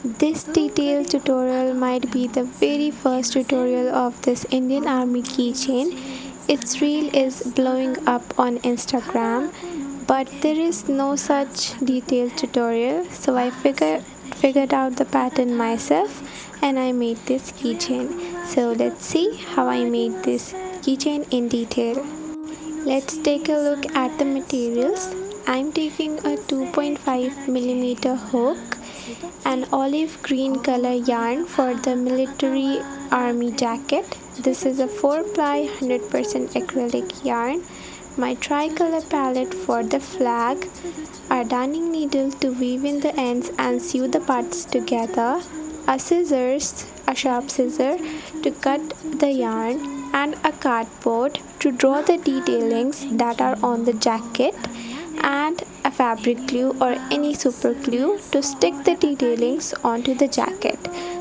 This detailed tutorial might be the very first tutorial of this Indian Army keychain. Its reel is blowing up on Instagram, but there is no such detailed tutorial, so I figured out the pattern myself and I made this keychain. So let's see how I made this keychain in detail. Let's take a look at the materials. I'm taking a 2.5mm hook, an olive green color yarn for the military army jacket. This is a 4-ply 100% acrylic yarn, my tricolor palette for the flag, a darning needle to weave in the ends and sew the parts together, a sharp scissor to cut the yarn, and a cardboard to draw the detailings that are on the jacket, and a fabric glue or any super glue to stick the detailings onto the jacket.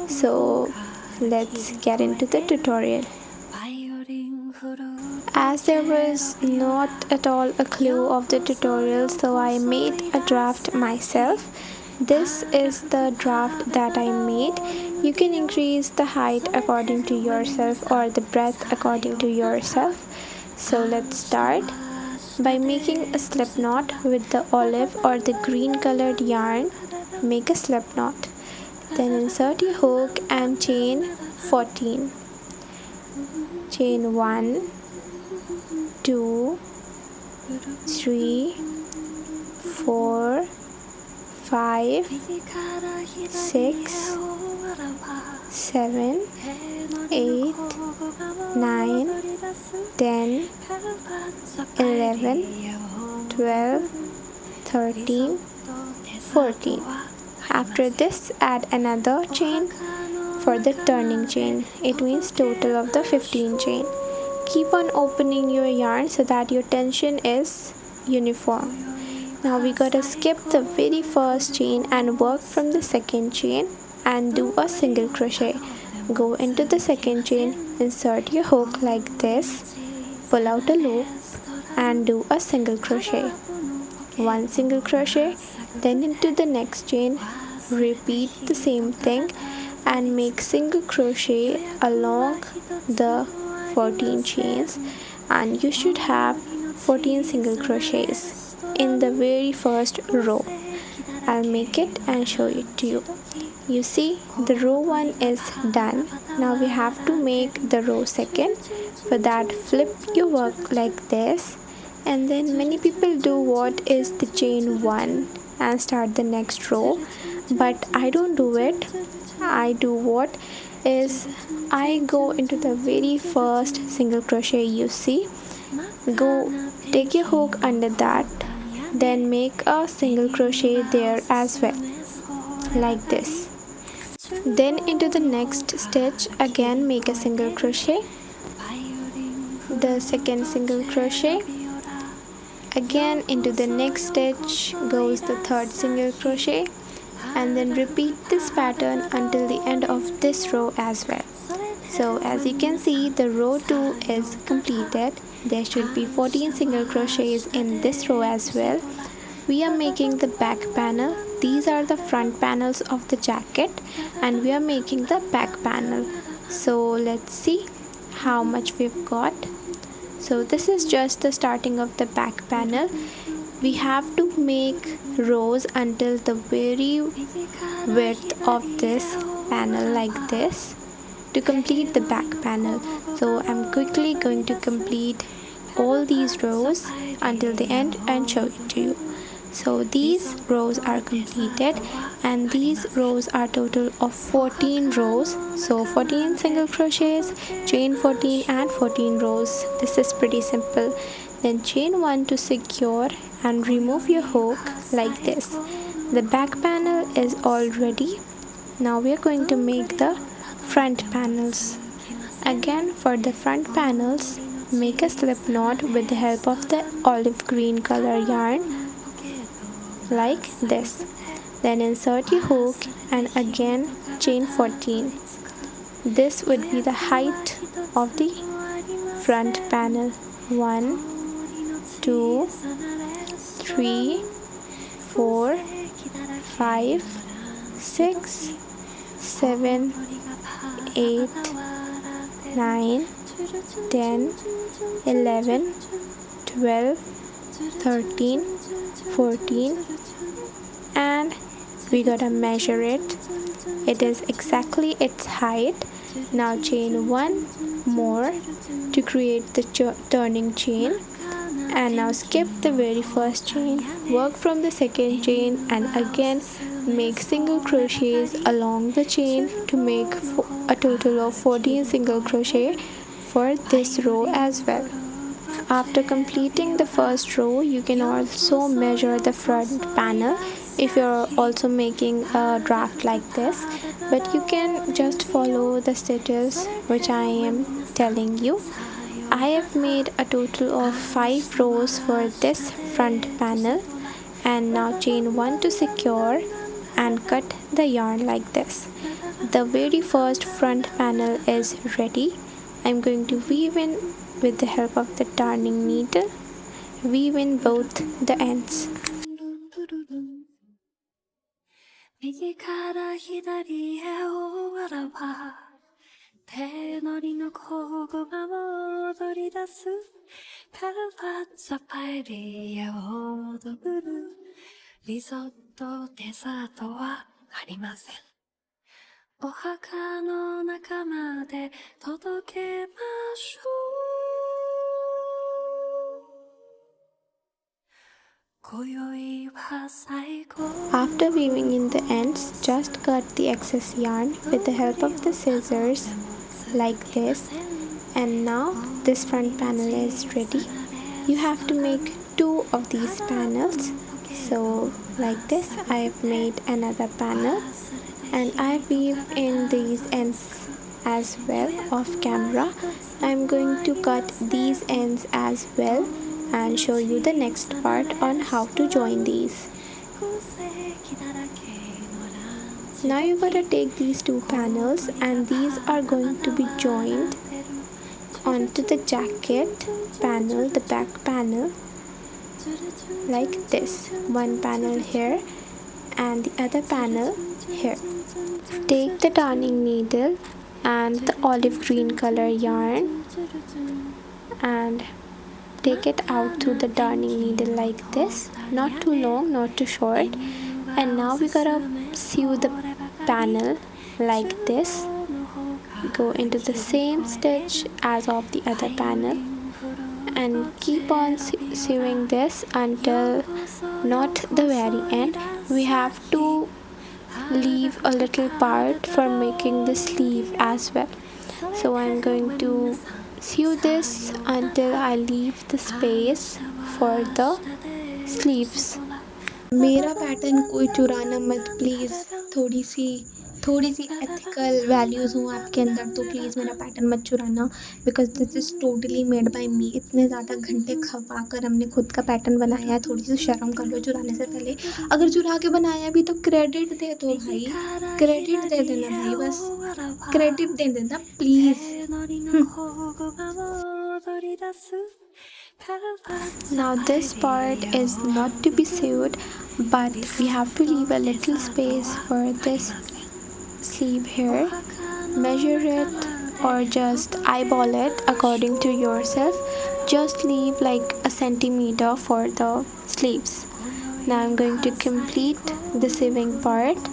So let's get into the tutorial. As there was not at all a clue of the tutorial, so I made a draft myself. This is the draft that I made. You can increase the height according to yourself or the breadth according to yourself. So let's start by making a slip knot with the olive or the green colored yarn. Make a slip knot. Then insert your hook and chain 14. Chain 1, 2, 3, 4, 5, 6, 7, 8, 9, 10, 11, 12, 13, 14. After this, add another chain for the turning chain. It means total of the 15 chain. Keep on opening your yarn so that your tension is uniform. Now we gotta skip the very first chain and work from the second chain and do a single crochet. Go into the second chain, insert your hook like this, pull out a loop and do a single crochet. One single crochet, then into the next chain, repeat the same thing and make single crochet along the 14 chains, and you should have 14 single crochets in the very first row. I'll make it and show it to you. You see, the row 1 is done. Now we have to make the row 2. For that, flip your work like this, and then many people do what is the chain 1 and start the next row, but I don't do it. I do what is I go into the very first single crochet you see. Go take your hook under that, then make a single crochet there as well, like this. Then into the next stitch again make a single crochet, the second single crochet, again into the next stitch goes the third single crochet, and then repeat this pattern until the end of this row as well. So as you can see, the row 2 is completed. There should be 14 single crochets in this row as well. We are making the back panel. These are the front panels of the jacket and we are making the back panel. So let's see how much we've got. So this is just the starting of the back panel. We have to make rows until the very width of this panel like this to complete the back panel. So I'm quickly going to complete all these rows until the end and show it to you. So these rows are completed and these rows are total of 14 rows. So 14 single crochets, chain 14 and 14 rows. This is pretty simple. Then chain 1 to secure and remove your hook like this. The back panel is all ready. Now we are going to make the front panels. Again, for the front panels, make a slip knot with the help of the olive green color yarn like this. Then insert your hook and again chain 14. This would be the height of the front panel. 1, 2, 3, 4, 5, 6, 7, 8, 9, 10, 11, 12, 13, 14, and we gotta measure it. It is exactly its height. Now chain one more to create the turning chain, and now skip the very first chain, work from the second chain, and again make single crochets along the chain to make a total of 14 single crochet for this row as well. After completing the first row, you can also measure the front panel if you're also making a draft like this, but you can just follow the stitches which I am telling you. I have made a total of 5 rows for this front panel, and now chain 1 to secure and cut the yarn like this. The very first front panel is ready. I'm going to weave in with the help of the darning needle. Weave in both the ends. 右から左へおわらば手乗りの工具が戻り出すカルパッチャパエリアを踊るリゾットデザートはありませんお墓の中まで届けましょう After weaving in the ends, just cut the excess yarn with the help of the scissors like this, and now this front panel is ready. You have to make 2 of these panels. So like this, I have made another panel, and I weave in these ends as well off camera. I'm going to cut these ends as well and show you the next part on how to join these. Now you gotta take these 2 panels, and these are going to be joined onto the jacket panel, the back panel, like this. One panel here and the other panel here. Take the darning needle and the olive green color yarn and take it out through the darning needle like this, not too long, not too short. And now we gotta sew the panel like this. Go into the same stitch as of the other panel and keep on sewing this until not the very end. We have to leave a little part for making the sleeve as well. So I'm going to sew this until I leave the space for the sleeves. मेरा pattern कोई चुराना मत please. थोड़ी सी ethical values हों आपके अंदर तो please मेरा पैटर्न मत चुराना, because this is totally made by me. इतने ज़्यादा घंटे खपा कर हमने खुद का पैटर्न बनाया है. थोड़ी सी शर्म कर लो चुराने से पहले. अगर चुरा के बनाया भी तो क्रेडिट दे दो भाई, क्रेडिट दे देना भाई, बस क्रेडिट दे देना please. Now this part is not to be sewed, but we have to leave a little space for this sleeve here. Measure it or just eyeball it according to yourself. Just leave like a centimeter for the sleeves. Now I'm going to complete the sewing part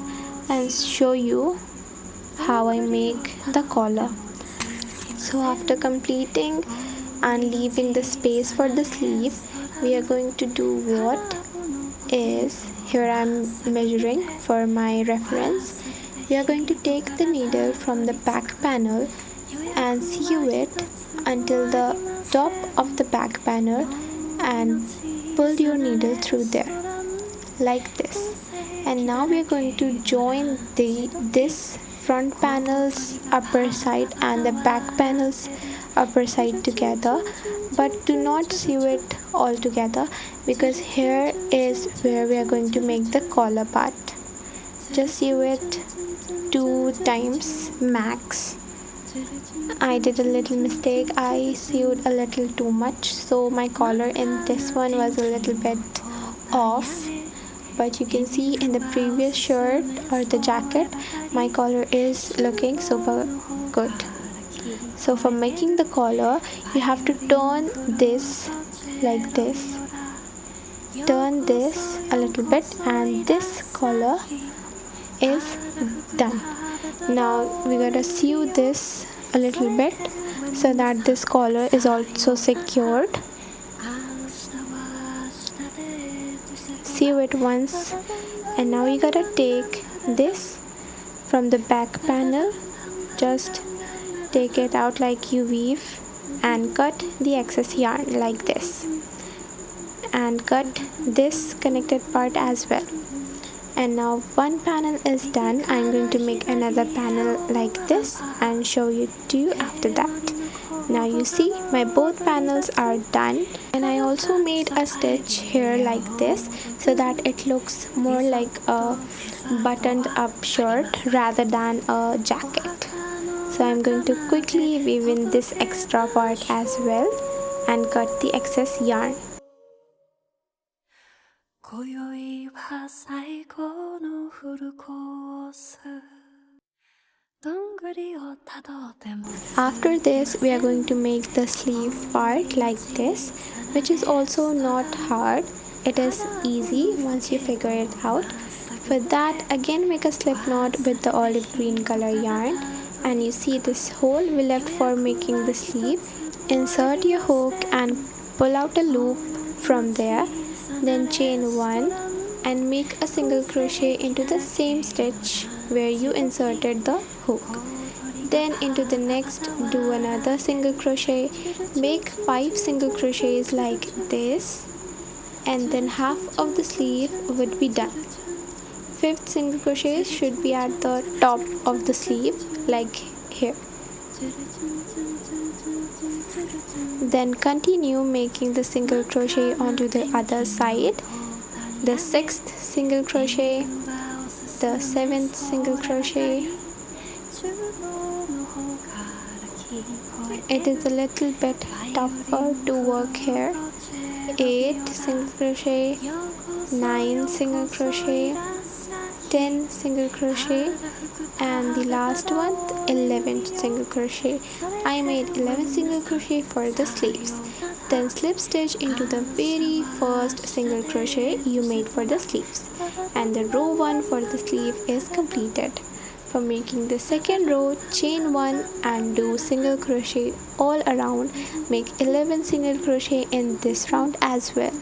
and show you how I make the collar. So after completing and leaving the space for the sleeve, we are going to do what is, here I'm measuring for my reference. We are going to take the needle from the back panel and sew it until the top of the back panel and pull your needle through there like this. And now we are going to join this front panel's upper side and the back panel's upper side together, but do not sew it all together because here is where we are going to make the collar part. Just sew it 2 times max. I did a little mistake. I sewed a little too much, so my collar in this one was a little bit off, but you can see in the previous shirt or the jacket my collar is looking super good. So for making the collar, you have to turn this like this, turn this a little bit, and this collar is done. Now we gotta sew this a little bit so that this collar is also secured. Sew it once, and now you gotta take this from the back panel, just take it out like you weave, and cut the excess yarn like this, and cut this connected part as well. And now one panel is done. I'm going to make another panel like this and show you to you after that. Now you see my both panels are done, and I also made a stitch here like this so that it looks more like a buttoned up shirt rather than a jacket. So I'm going to quickly weave in this extra part as well and cut the excess yarn. After this, we are going to make the sleeve part like this, which is also not hard. It is easy once you figure it out. For that, again make a slip knot with the olive green color yarn, and you see this hole we left for making the sleeve. Insert your hook and pull out a loop from there, then chain 1 and make a single crochet into the same stitch where you inserted the hook. Then into the next, do another single crochet, make 5 single crochets like this, and then half of the sleeve would be done. 5th single crochet should be at the top of the sleeve like here. Then continue making the single crochet onto the other side, the 6th single crochet, the 7th single crochet. It is a little bit tougher to work here. 8 single crochet, 9 single crochet, 10 single crochet, and the last one, 11 single crochet. I made 11 single crochet for the sleeves. Then slip stitch into the very first single crochet you made for the sleeves, and the row 1 for the sleeve is completed. For making the second row, chain 1 and do single crochet all around. Make 11 single crochet in this round as well.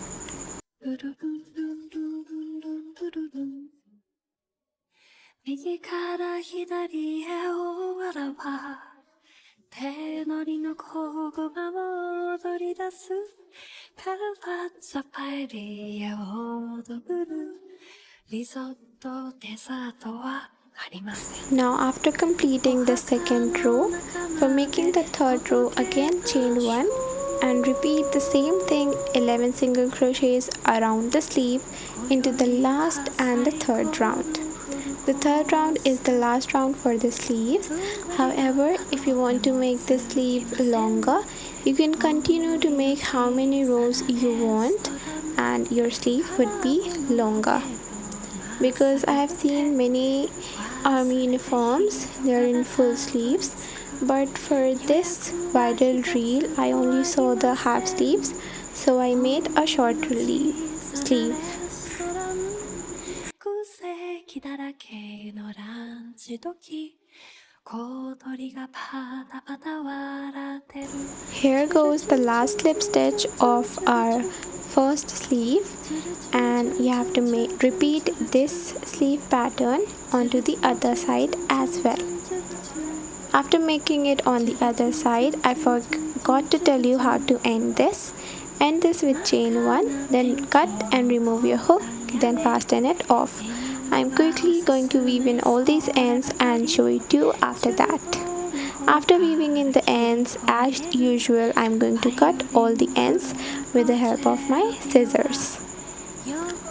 Now after completing the second row, for making the third row, again chain 1 and repeat the same thing, 11 single crochets around the sleeve into the last and the third round. The third round is the last round for the sleeves. However, if you want to make the sleeve longer, you can continue to make how many rows you want and your sleeve would be longer. Because I have seen many army uniforms, they are in full sleeves, but for this viral reel I only saw the half sleeves, so I made a shorter sleeve. Here goes the last slip stitch of our first sleeve, and you have to repeat this sleeve pattern onto the other side as well. After making it on the other side, I forgot to tell you how to end this. End this with chain 1, then cut and remove your hook, then fasten it off. I'm quickly going to weave in all these ends and show it to you after that. After weaving in the ends, as usual, I'm going to cut all the ends with the help of my scissors.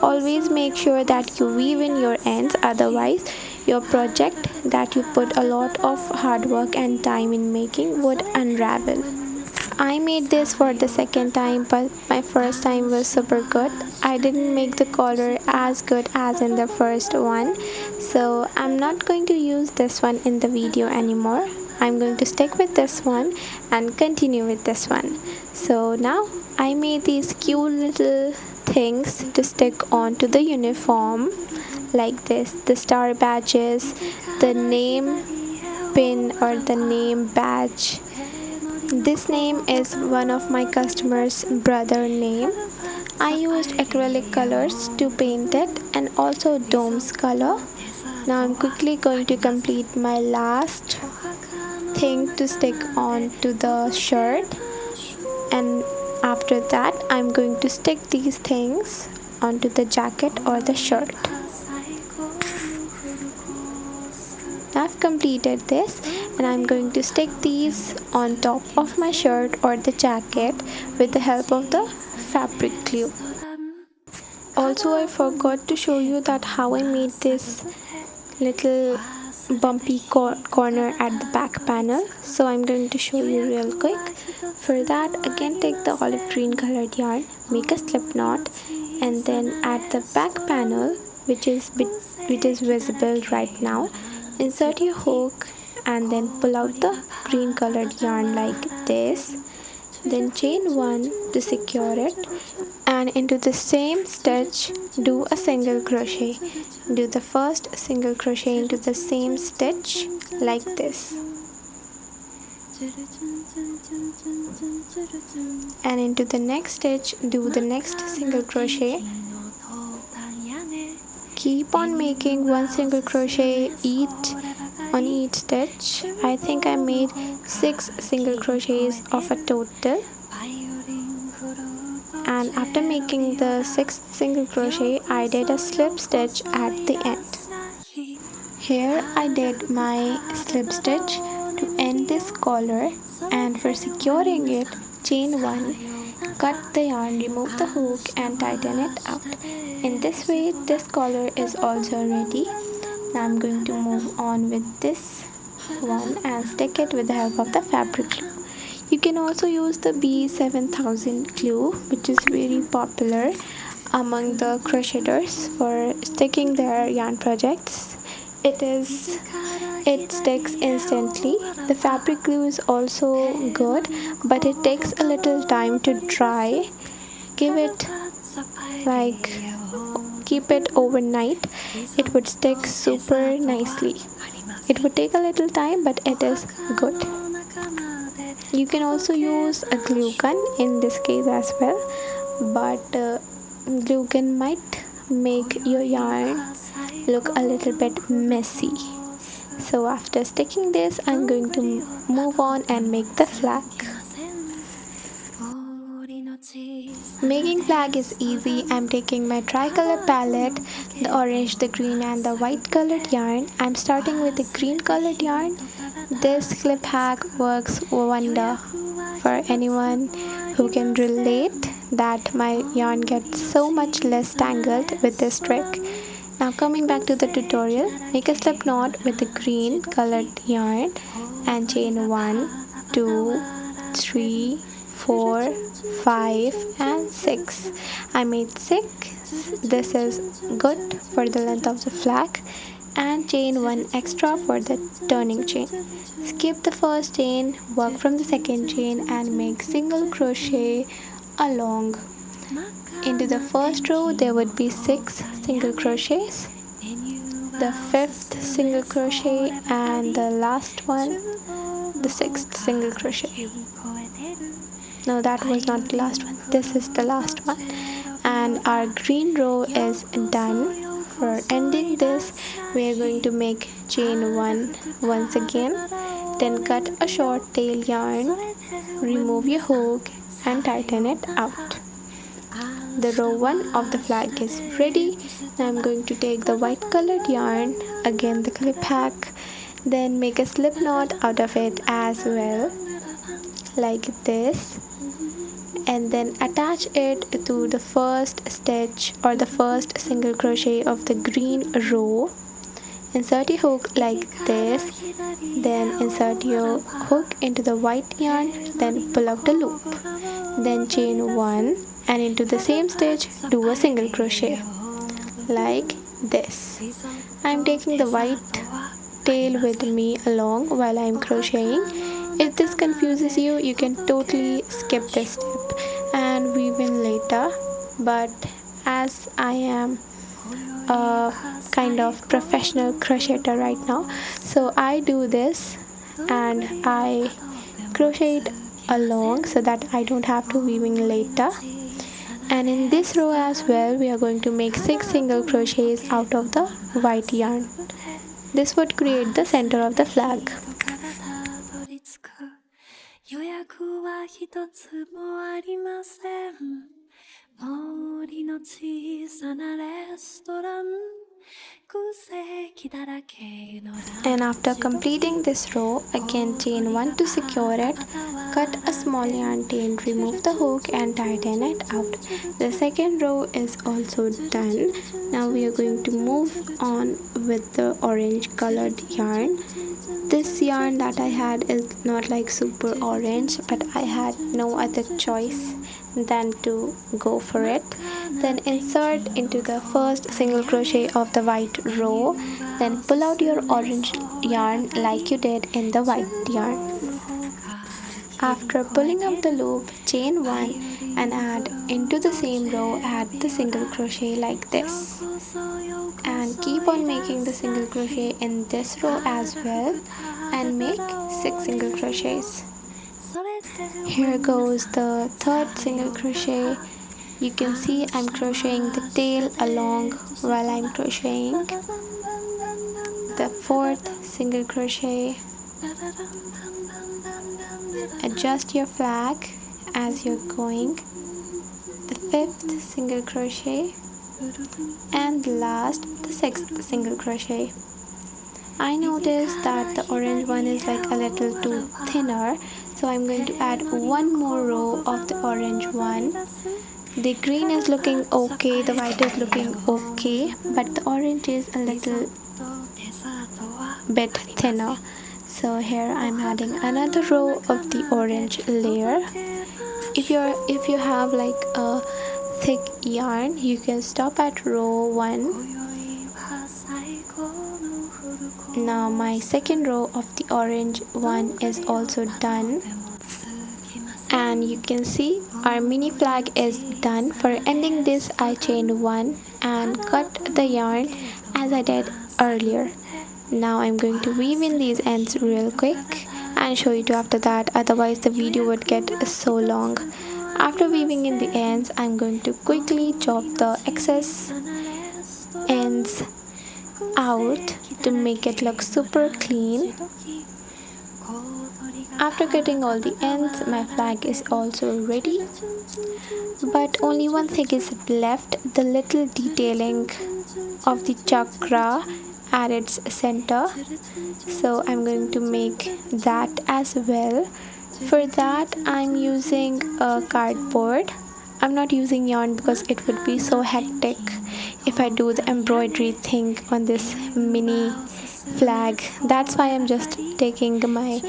Always make sure that you weave in your ends, otherwise your project that you put a lot of hard work and time in making would unravel. I made this for the second time, but my first time was super good. I didn't make the collar as good as in the first one, so I'm not going to use this one in the video anymore. I'm going to stick with this one and continue with this one. So now I made these cute little things to stick onto the uniform like this, the star badges, the name pin or the name badge. This name is one of my customer's brother name. I used acrylic colors to paint it and also dome's color. Now I'm quickly going to complete my last thing to stick on to the shirt, and after that I'm going to stick these things onto the jacket or the shirt. I've completed this and I'm going to stick these on top of my shirt or the jacket with the help of the fabric glue. Also, I forgot to show you that how I made this little bumpy corner at the back panel, so I'm going to show you real quick. For that, again take the olive green colored yarn, make a slip knot, and then at the back panel, which is visible right now, insert your hook and then pull out the green colored yarn like this. Then chain 1 to secure it, and into the same stitch do a single crochet. Do the first single crochet into the same stitch like this, and into the next stitch do the next single crochet. Keep on making one single crochet on each stitch. I think I made 6 single crochets of a total, and after making the 6th single crochet I did a slip stitch at the end. Here I did my slip stitch to end this collar, and for securing it, chain 1, cut the yarn, remove the hook and tighten it out. In this way this collar is also ready. Now I'm going to move on with this one and stick it with the help of the fabric glue. You can also use the B7000 glue, which is very popular among the crocheters for sticking their yarn projects. It sticks instantly. The fabric glue is also good, but it takes a little time to dry. Keep it overnight. It would stick super nicely. It would take a little time, but it is good. You can also use a glue gun in this case as well, but glue gun might make your yarn look a little bit messy. So after sticking this, I'm going to move on and make the flag. Making flag is easy. I'm taking my tricolor palette, the orange, the green and the white colored yarn. I'm starting with the green colored yarn. This clip hack works wonder for anyone who can relate that my yarn gets so much less tangled with this trick. Now coming back to the tutorial, make a slip knot with the green colored yarn and chain 1, 2, 3, 4, 5 and 6. I made 6. This is good for the length of the flag, and chain 1 extra for the turning chain. Skip the first chain, work from the second chain and make single crochet along. Into the first row there would be 6 single crochets, the 5th single crochet and the last one, the 6th single crochet. No, that was not the last one. This is the last one. And our green row is done. For ending this, we are going to make chain 1 once again. Then cut a short tail yarn, remove your hook and tighten it out. The row 1 of the flag is ready. Now I'm going to take the white colored yarn, again the clip hack, then make a slip knot out of it as well, like this, and then attach it to the first stitch or the first single crochet of the green row, insert your hook like this, then insert your hook into the white yarn, then pull out the loop, then chain 1 and into the same stitch do a single crochet like this. I'm taking the white tail with me along while I'm crocheting. If this confuses you, you can totally skip this step and weave in later, but as I am a kind of professional crocheter right now, so I do this and I crochet it along so that I don't have to weaving later. And in this row as well, we are going to make 6 single crochets out of the white yarn. This would create the center of the flag. 予約は一つもありません森の小さなレストラン And after completing this row, again chain 1 to secure it, cut a small yarn tail, remove the hook and tighten it out. The second row is also done. Now we are going to move on with the orange colored yarn. This yarn that I had is not like super orange, but I had no other choice than to go for it. Then insert into the first single crochet of the white row, then pull out your orange yarn like you did in the white yarn. After pulling up the loop, chain 1 and add into the same row, add the single crochet like this, and keep on making the single crochet in this row as well and make 6 single crochets. Here goes the third single crochet. You can see I'm crocheting the tail along while I'm crocheting. The fourth single crochet. Adjust your flag as you're going. The fifth single crochet and last the sixth single crochet. I noticed that the orange one is like a little too thinner, so I'm going to add one more row of the orange one. The green is looking okay, the white is looking okay, but the orange is a little bit thinner. So here I'm adding another row of the orange layer. If you have like a thick yarn, you can stop at row 1. Now my second row of the orange one is also done, and you can see our mini flag is done. For ending this, I chained 1 and cut the yarn as I did earlier. Now I'm going to weave in these ends real quick and show you two after that, otherwise the video would get so long. After weaving in the ends, I'm going to quickly chop the excess ends out to make it look super clean. After cutting all the ends, my flag is also ready, but only one thing is left, the little detailing of the chakra at its center. So I'm going to make that as well. For that, I'm using a cardboard. I'm not using yarn because it would be so hectic if I do the embroidery thing on this mini flag. That's why I'm just taking my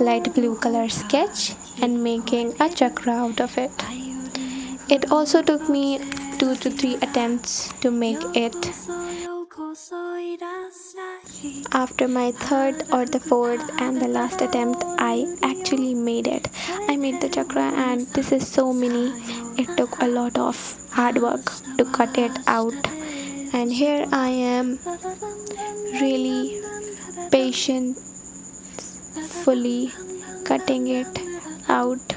light blue color sketch and making a chakra out of it. It also took me 2 to 3 attempts to make it. After my third or the fourth and the last attempt, I actually made it. I made the chakra, and this is so mini. It took a lot of hard work to cut it out. And here I am, really patiently cutting it out.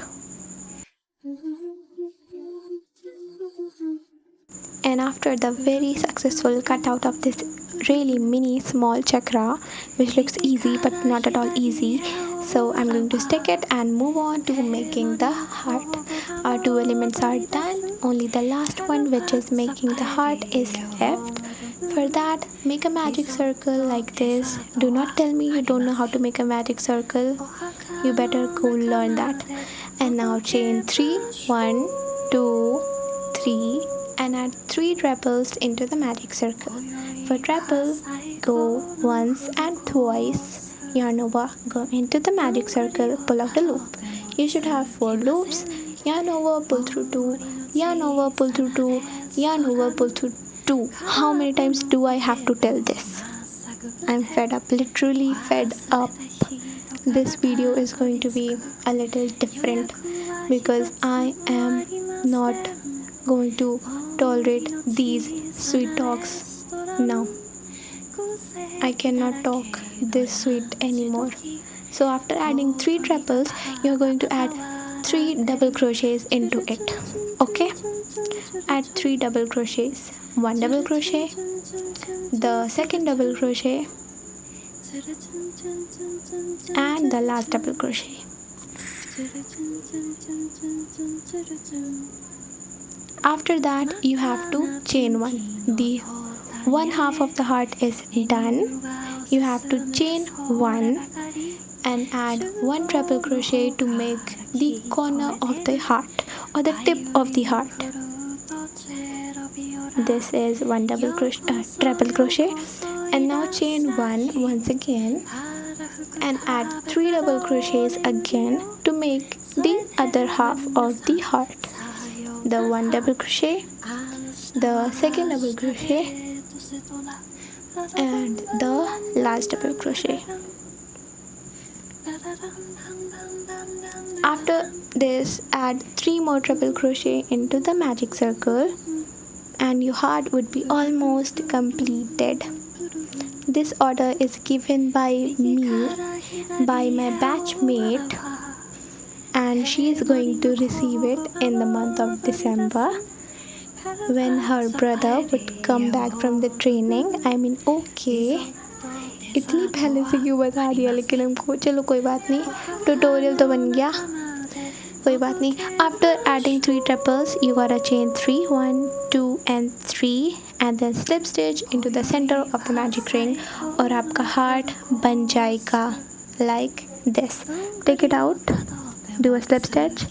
And after the very successful cutout of this really mini small chakra, which looks easy but not at all easy, so I'm going to stick it and move on to making the heart. Our 2 elements are done, only the last one, which is making the heart, is left. For that, make a magic circle like this. Do not tell me you don't know how to make a magic circle. You better go learn that. And now chain 3, 1, 2, 3, and add 3 trebles into the magic circle. For treble, go once and twice. Yarn over, go into the magic circle, pull out a loop. You should have 4 loops. Yarn over, pull through 2, yarn over, pull through 2, yarn over, pull through 2. How many times do I have to tell this? I'm fed up, literally fed up. This video is going to be a little different because I am not going to tolerate these sweet talks now. I cannot talk this sweet anymore. So after adding 3 triples, you're going to add 3 double crochets into it. Okay? Add 3 double crochets. 1 double crochet, the second double crochet, and the last double crochet. After that, you have to chain 1. The one half of the heart is done. You have to chain 1 and add 1 triple crochet to make the corner of the heart or the tip of the heart. This is 1 triple crochet, and now chain 1 once again and add 3 double crochets again to make the other half of the heart. The 1 double crochet, the second double crochet, and the last double crochet. After this, add 3 more triple crochet into the magic circle and your heart would be almost completed. This order is given by me, by my batchmate, and she is going to receive it in the month of December when her brother would come back from the training. I mean, okay, इतनी पहले से क्यों बता दिया, लेकिन हमको चलो कोई बात नहीं, ट्यूटोरियल तो बन गया, कोई बात नहीं. After adding 3 triples, you gotta chain 3, 1, 2 and 3 and then slip stitch into the center of the magic ring और आपका heart बन जाएगा like this. Take it out, do a slip stitch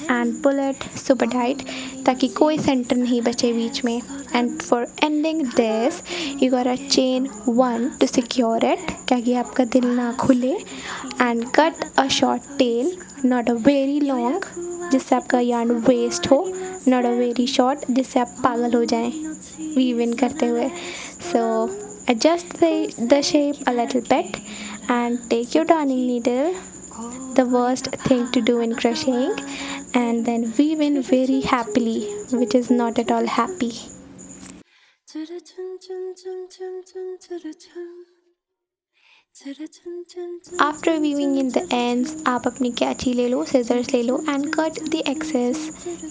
and pull it super tight ताकि कोई center नहीं बचे बीच में. And for ending this, you gotta chain 1 to secure it ताकि आपका दिल ना खुले and cut a short tail, not a very long जिससे आपका yarn waste हो, not a very short जिससे आप पागल हो जाएं weave in करते हुए. So adjust the shape a little bit and take your darning needle, the worst thing to do in crocheting, and then weave in very happily, which is not at all happy. After weaving in the ends, आप अपनी कैंची ले लो, scissors ले लो and cut the excess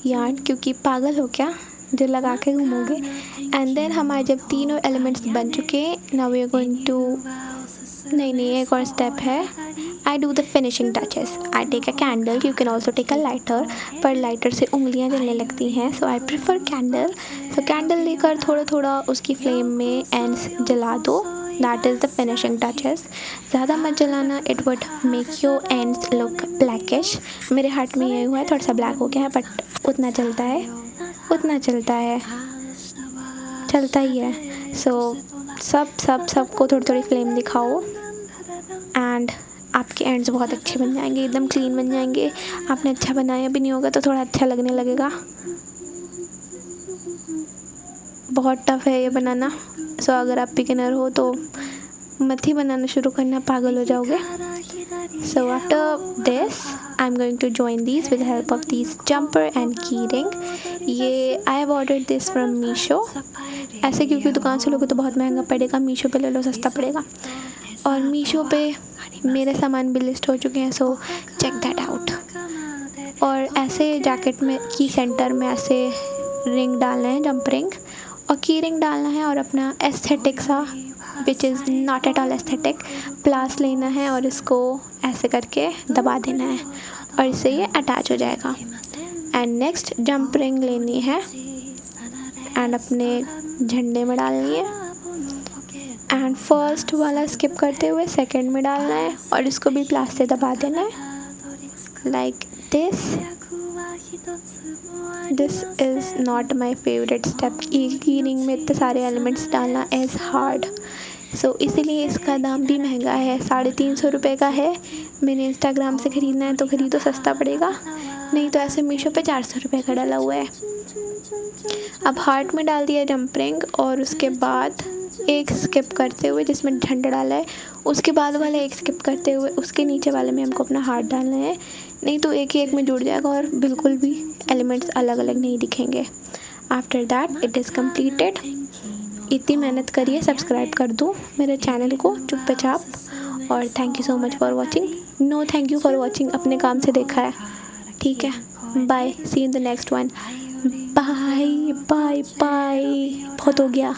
yarn, क्योंकि पागल हो क्या जो लगा के घूमोगे. And then हमारे जब तीनों elements बन चुके, now we are going to नहीं एक और step है. I do the finishing touches. I take a candle. You can also take a lighter. पर lighter से उंगलियां जलने लगती हैं, so I prefer candle. So candle लेकर थोड़ा थोड़ा उसकी flame में ends जला दो. That is the finishing touches. ज़्यादा मत जलाना, it would make your ends look blackish. मेरे हाथ में ये हुआ है, थोड़ा सा black हो गया है, but उतना चलता है, चलता ही है. So सबको थोड़ी थोड़ी flame दिखाओ and आपके एंड्स बहुत अच्छे बन जाएंगे, एकदम क्लीन बन जाएंगे. आपने अच्छा बनाया भी नहीं होगा तो थोड़ा अच्छा लगने लगेगा. बहुत टफ है ये बनाना, सो अगर आप बिगिनर हो तो मत ही बनाना शुरू करना, पागल हो जाओगे. So after this, I'm going to join these with the help of these jumper and key ring. ये I have ordered this from Meesho. ऐसे क्योंकि दुकान से लोगे तो बहुत महंगा पड़ेगा, मीशो पे ले लो, सस्ता पड़ेगा. और मीशो पे मेरे सामान भी लिस्ट हो चुके हैं, सो चेक दैट आउट. और ऐसे जैकेट में की सेंटर में ऐसे रिंग डालना है, जंप रिंग और की रिंग डालना है, और अपना एस्थेटिक सा which is not at all aesthetic प्लास लेना है और इसको ऐसे करके दबा देना है और इससे ये अटैच हो जाएगा. एंड नेक्स्ट जंप रिंग लेनी है एंड अपने झंडे में डालनी है. एंड फर्स्ट वाला स्किप करते हुए सेकंड में डालना है और इसको भी प्लास से दबा देना है like this. This is not my favourite step. एक ही रिंग में इतने सारे एलिमेंट्स डालना इज़ हार्ड। सो इसीलिए इसका दाम भी महंगा है, 350 रुपये का है। मैंने इंस्टाग्राम से ख़रीदना है तो ख़रीदो, सस्ता पड़ेगा, नहीं तो ऐसे मीशो पे 400 रुपये का डाला हुआ है। अब हार्ट में डाल दिया जंप रिंग, और उसके बाद एक स्किप करते हुए जिसमें झंडा डाला है, उसके बाद वाला एक स्किप करते हुए उसके नीचे वाले में हमको अपना हार्ट डालना है, नहीं तो एक ही एक में जुड़ जाएगा और बिल्कुल भी एलिमेंट्स अलग अलग नहीं दिखेंगे। After that it is completed. इतनी मेहनत करिए, सब्सक्राइब कर दो मेरे चैनल को चुपचाप, और thank you so much for watching. No thank you for watching, अपने काम से देखा है, ठीक है। Bye, see in the next one. Bye bye bye, बहुत हो गया।